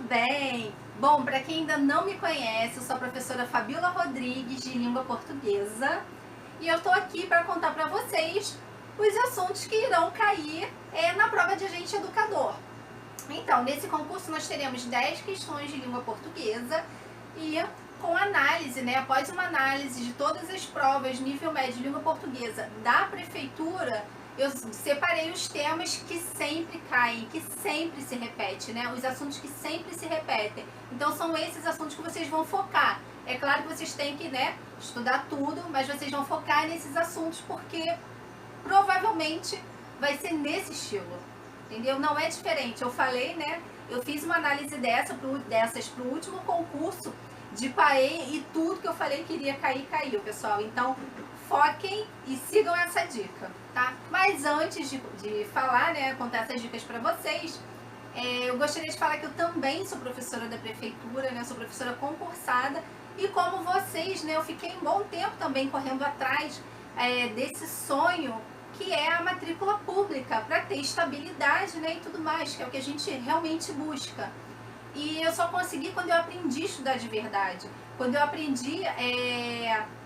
bem? Bom, para quem ainda não me conhece, eu sou a professora Fabiola Rodrigues, de Língua Portuguesa, e eu estou aqui para contar para vocês os assuntos que irão cair na prova de agente educador. Então, nesse concurso nós teremos 10 questões de língua portuguesa e com análise, após uma análise de todas as provas nível médio de língua portuguesa da prefeitura, eu separei os temas que sempre caem, que sempre se repetem, os assuntos que sempre se repetem. Então são esses assuntos que vocês vão focar. É claro que vocês têm que estudar tudo, mas vocês vão focar nesses assuntos porque provavelmente vai ser nesse estilo, entendeu? Não é diferente. Eu falei, eu fiz uma análise dessas para o último concurso de PAEM e tudo que eu falei que iria cair, caiu, pessoal. Então foquem e sigam essa dica, tá? Mas antes de falar, contar essas dicas para vocês, eu gostaria de falar que eu também sou professora da prefeitura, sou professora concursada, e como vocês, eu fiquei um bom tempo também correndo atrás desse sonho que é a matrícula pública, para ter estabilidade, e tudo mais, que é o que a gente realmente busca. E eu só consegui quando eu aprendi a estudar de verdade. Quando eu aprendi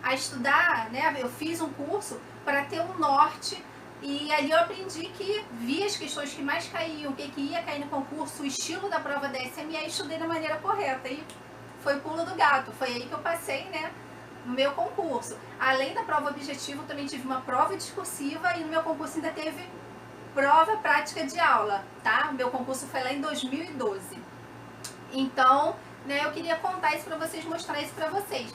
a estudar, eu fiz um curso para ter um norte, e ali eu aprendi que vi as questões que mais caíam, o que ia cair no concurso, o estilo da prova da SME, e estudei da maneira correta. E foi pulo do gato, foi aí que eu passei, no meu concurso. Além da prova objetiva, eu também tive uma prova discursiva, e no meu concurso ainda teve prova prática de aula, tá? O meu concurso foi lá em 2012. Então, eu queria contar isso para vocês, mostrar isso para vocês.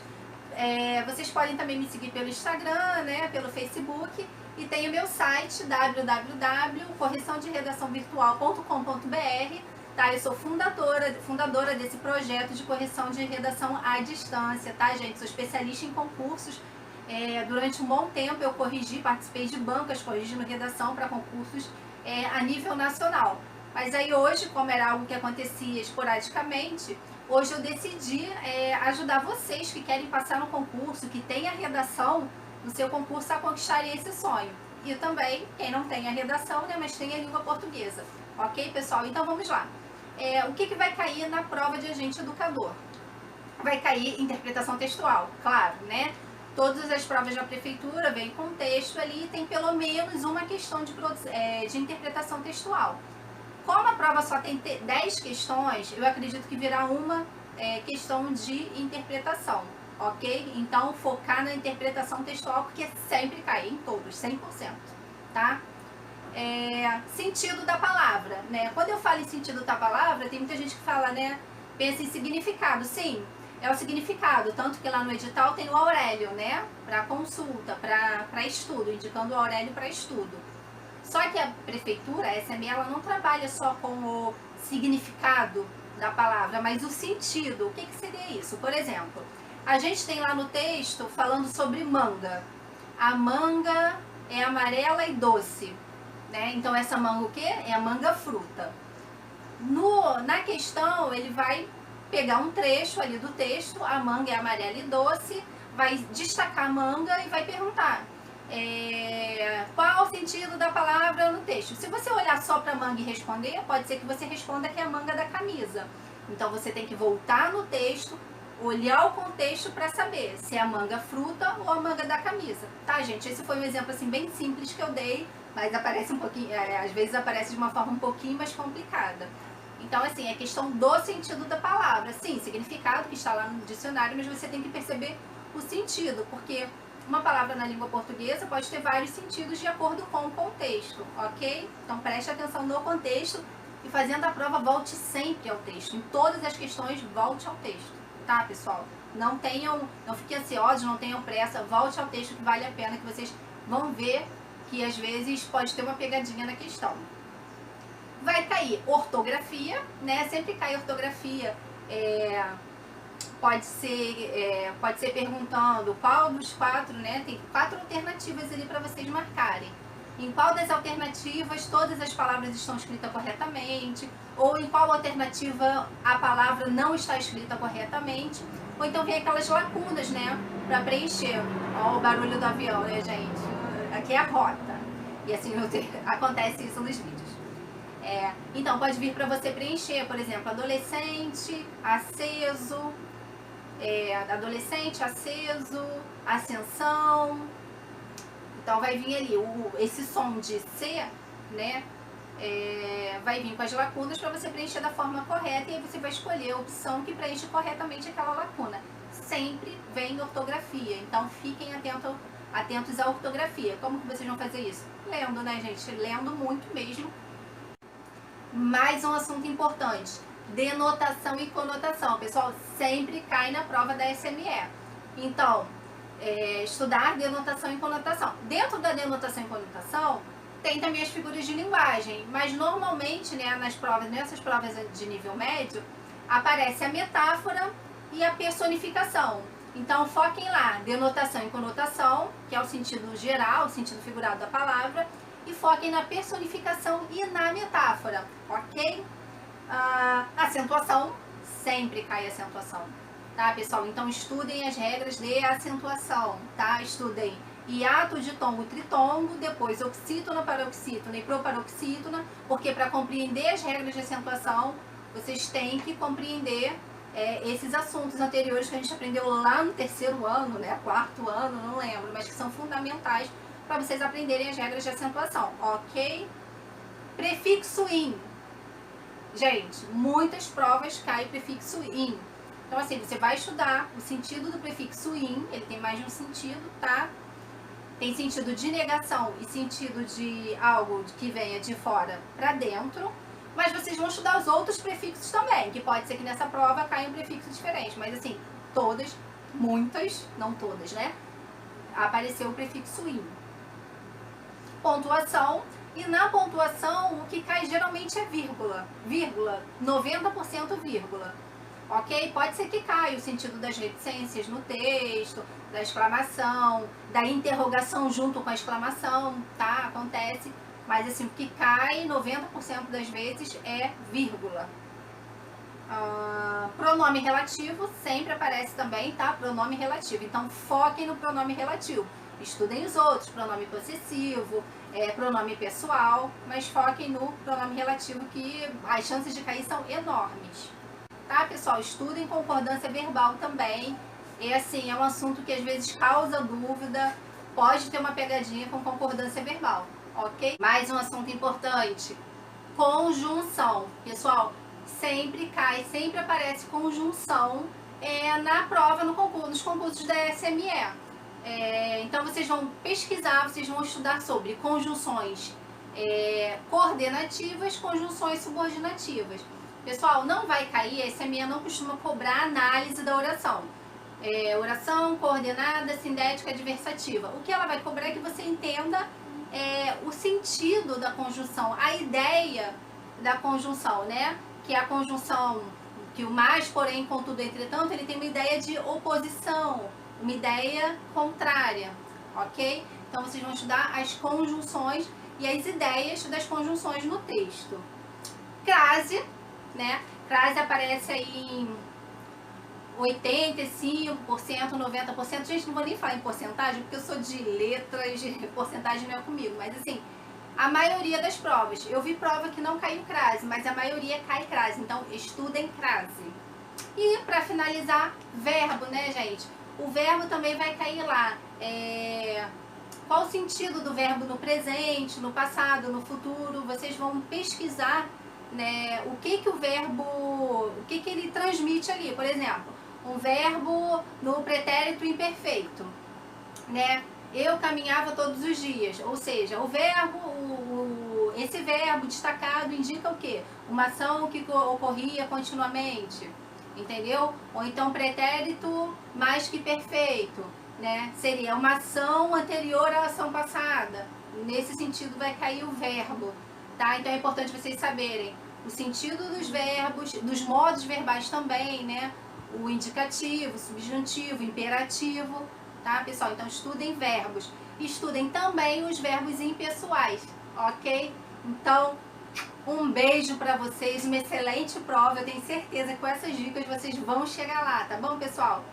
Vocês podem também me seguir pelo Instagram, pelo Facebook, e tem o meu site www.correçãoderedaçãovirtual.com.br, tá? Eu sou fundadora desse projeto de correção de redação à distância, tá, gente? Sou especialista em concursos. Durante um bom tempo eu participei de bancas corrigindo redação para concursos a nível nacional. Mas aí hoje, como era algo que acontecia esporadicamente, hoje eu decidi ajudar vocês que querem passar no concurso, que tem a redação no seu concurso, a conquistarem esse sonho. E também, quem não tem a redação, mas tem a língua portuguesa. Ok, pessoal? Então vamos lá. O que vai cair na prova de agente educador? Vai cair interpretação textual, claro, Todas as provas da prefeitura vêm com texto ali e tem pelo menos uma questão de interpretação textual. Como a prova só tem 10 questões, eu acredito que virá uma questão de interpretação, ok? Então, focar na interpretação textual, porque sempre cai, em todos, 100%, tá? Sentido da palavra, Quando eu falo em sentido da palavra, tem muita gente que fala, pensa em significado. Sim, é o significado, tanto que lá no edital tem o Aurélio, para consulta, para estudo, indicando o Aurélio para estudo. Só que a prefeitura, a SME, ela não trabalha só com o significado da palavra, mas o sentido. O que seria isso? Por exemplo, a gente tem lá no texto falando sobre manga. A manga é amarela e doce, Então essa manga o quê? É a manga fruta. Na questão, ele vai pegar um trecho ali do texto, a manga é amarela e doce, vai destacar a manga e vai perguntar qual o sentido da palavra no texto. Se você olhar só para a manga e responder, pode ser que você responda que é a manga da camisa. Então você tem que voltar no texto, olhar o contexto para saber se é a manga fruta ou a manga da camisa. Tá, gente? Esse foi um exemplo assim bem simples que eu dei, mas aparece um pouquinho, às vezes aparece de uma forma um pouquinho mais complicada. Então, assim, é questão do sentido da palavra. Sim, significado que está lá no dicionário, mas você tem que perceber o sentido, porque uma palavra na língua portuguesa pode ter vários sentidos de acordo com o contexto, ok? Então preste atenção no contexto e fazendo a prova volte sempre ao texto. Em todas as questões, volte ao texto, tá, pessoal? Não fiquem ansiosos, não tenham pressa, volte ao texto que vale a pena, que vocês vão ver que às vezes pode ter uma pegadinha na questão. Vai cair ortografia, Sempre cai ortografia. Pode ser perguntando qual dos 4, Tem 4 alternativas ali para vocês marcarem. Em qual das alternativas todas as palavras estão escritas corretamente, ou em qual alternativa a palavra não está escrita corretamente, ou então vem aquelas lacunas, para preencher. Ó, o barulho do avião, gente? Aqui é a rota. E assim, acontece isso nos vídeos. Então, pode vir para você preencher, por exemplo, adolescente, aceso, ascensão. Então, vai vir ali esse som de C, né? Vai vir com as lacunas para você preencher da forma correta, e aí você vai escolher a opção que preenche corretamente aquela lacuna. Sempre vem ortografia, então fiquem atentos à ortografia. Como que vocês vão fazer isso? Lendo, né, gente? Lendo muito mesmo. Mais um assunto importante: denotação e conotação. Pessoal, sempre cai na prova da SME. Então, estudar denotação e conotação. Dentro da denotação e conotação, tem também as figuras de linguagem, mas normalmente, né, nessas provas de nível médio, aparece a metáfora e a personificação. Então, foquem lá, denotação e conotação, que é o sentido geral, o sentido figurado da palavra, e foquem na personificação e na metáfora, ok? Acentuação, sempre cai acentuação, tá, pessoal? Então, estudem as regras de acentuação, tá? Estudem hiato, ditongo, tritongo, depois oxítona, paroxítona e proparoxítona, porque para compreender as regras de acentuação, vocês têm que compreender esses assuntos anteriores que a gente aprendeu lá no 3º ano, né, 4º ano, não lembro, mas que são fundamentais para vocês aprenderem as regras de acentuação, ok? Prefixo in. Gente, muitas provas cai o prefixo in. Então, assim, você vai estudar o sentido do prefixo in, ele tem mais de um sentido, tá? Tem sentido de negação e sentido de algo que venha de fora para dentro, mas vocês vão estudar os outros prefixos também, que pode ser que nessa prova caia um prefixo diferente, mas assim, todas, muitas, não todas, né? Apareceu o prefixo in. Pontuação, e na pontuação o que cai geralmente é vírgula, 90% vírgula. Ok? Pode ser que caia o sentido das reticências no texto, da exclamação, da interrogação junto com a exclamação, tá? Acontece, mas assim, o que cai 90% das vezes é vírgula. Pronome relativo sempre aparece também, tá? Pronome relativo. Então, foquem no pronome relativo. Estudem os outros, pronome possessivo, pronome pessoal, mas foquem no pronome relativo, que as chances de cair são enormes. Tá, pessoal? Estudem concordância verbal também. Assim, é um assunto que às vezes causa dúvida, pode ter uma pegadinha com concordância verbal, ok? Mais um assunto importante: conjunção. Pessoal, sempre cai, sempre aparece conjunção na prova, nos concursos da SME. Então, vocês vão pesquisar, vocês vão estudar sobre conjunções coordenativas, conjunções subordinativas. Pessoal, não vai cair, a SME não costuma cobrar análise da oração. Oração, coordenada, sindética, adversativa. O que ela vai cobrar é que você entenda o sentido da conjunção, a ideia da conjunção, né? Que a conjunção, que o mais, porém, contudo, entretanto, ele tem uma ideia de oposição, uma ideia contrária, ok? Então, vocês vão estudar as conjunções e as ideias das conjunções no texto. Crase, né? Crase aparece aí em 85%, 90%. Gente, não vou nem falar em porcentagem, porque eu sou de letras, porcentagem não é comigo. Mas assim, a maioria das provas. Eu vi prova que não caiu crase, mas a maioria cai crase. Então, estudem crase. E para finalizar, verbo, né, gente? O verbo também vai cair lá. Qual o sentido do verbo no presente, no passado, no futuro? Vocês vão pesquisar, né, o que o verbo, o que ele transmite ali. Por exemplo, um verbo no pretérito imperfeito, né? Eu caminhava todos os dias. Ou seja, o verbo, esse verbo destacado indica o quê? Uma ação que ocorria continuamente, entendeu? Ou então pretérito mais que perfeito, né? Seria uma ação anterior à ação passada. Nesse sentido vai cair o verbo, tá? Então é importante vocês saberem o sentido dos verbos, dos modos verbais também, né? O indicativo, o subjuntivo, o imperativo, tá, pessoal? Então estudem verbos. Estudem também os verbos impessoais, ok? Então, um beijo pra vocês, uma excelente prova. Eu tenho certeza que com essas dicas vocês vão chegar lá, tá bom, pessoal?